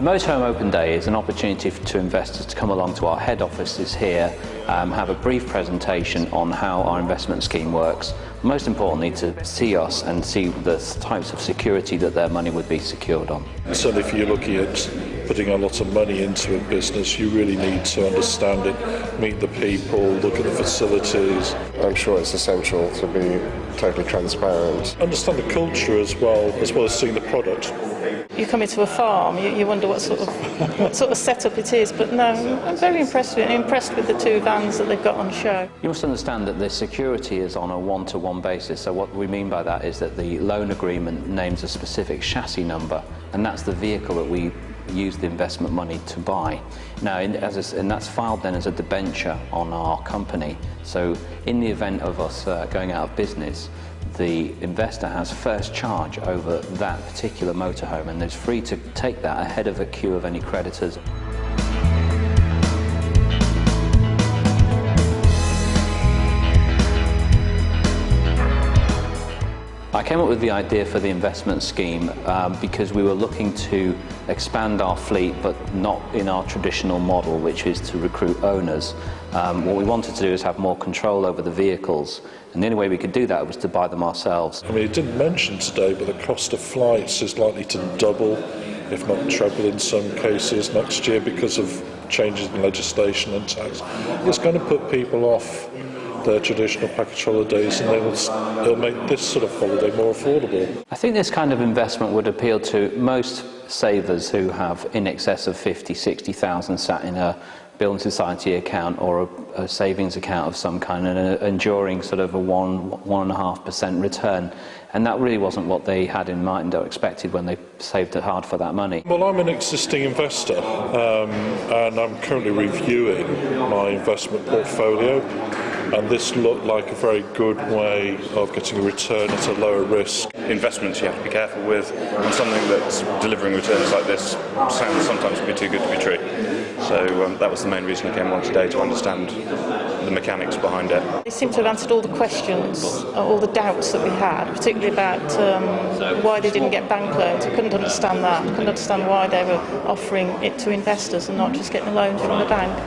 Motorhome Open Day is an opportunity to investors to come along to our head offices here, have a brief presentation on how our investment scheme works. Most importantly, to see us and see the types of security that their money would be secured on. Certainly if you're looking at putting a lot of money into a business, you really need to understand it, meet the people, look at the facilities. I'm sure it's essential to be totally transparent. Understand the culture as well as seeing the product. You come into a farm, you wonder what sort of setup it is, but no, I'm very impressed with it. I'm impressed with the two vans that they've got on show. You must understand that the security is on a one-to-one basis, so what we mean by that is that the loan agreement names a specific chassis number, and that's the vehicle that we use the investment money to buy. Now, and that's filed then as a debenture on our company, so in the event of us going out of business, the investor has first charge over that particular motorhome and is free to take that ahead of a queue of any creditors. I came up with the idea for the investment scheme because we were looking to expand our fleet, but not in our traditional model, which is to recruit owners. What we wanted to do is have more control over the vehicles, and the only way we could do that was to buy them ourselves. I mean, it didn't mention today, but the cost of flights is likely to double, if not treble in some cases, next year because of changes in legislation and tax. It's going to put people off their traditional package holidays, and it'll make this sort of holiday more affordable. I think this kind of investment would appeal to most savers who have in excess of 50,000–60,000 sat in a building society account or a savings account of some kind, and enduring sort of a 1–1.5% return. And that really wasn't what they had in mind or expected when they saved it hard for that money. Well, I'm an existing investor, and I'm currently reviewing my investment portfolio, and this looked like a very good way of getting a return at a lower risk. Investments you have to be careful with, and something that's delivering returns like this sounds sometimes to be too good to be true. So that was the main reason I came along today, to understand the mechanics behind it. They seem to have answered all the questions, all the doubts that we had, particularly about why they didn't get bank loans. I couldn't understand that. I couldn't understand why they were offering it to investors and not just getting loans from the bank.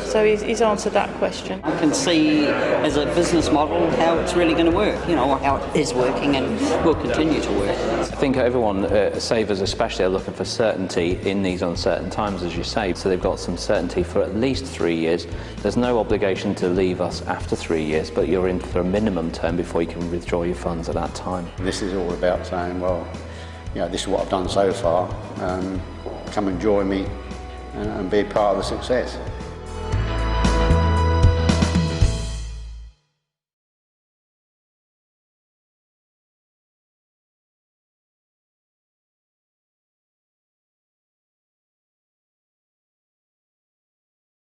So he's answered that question. I can see as a business model how it's really going to work, how it is working and will continue to work. I think everyone, savers especially, are looking for certainty in these uncertain times, as you say, so they've got some certainty for at least 3 years. There's no obligation to leave us after 3 years, but you're in for a minimum term before you can withdraw your funds at that time. This is all about saying, well, this is what I've done so far, come and join me and be part of the success.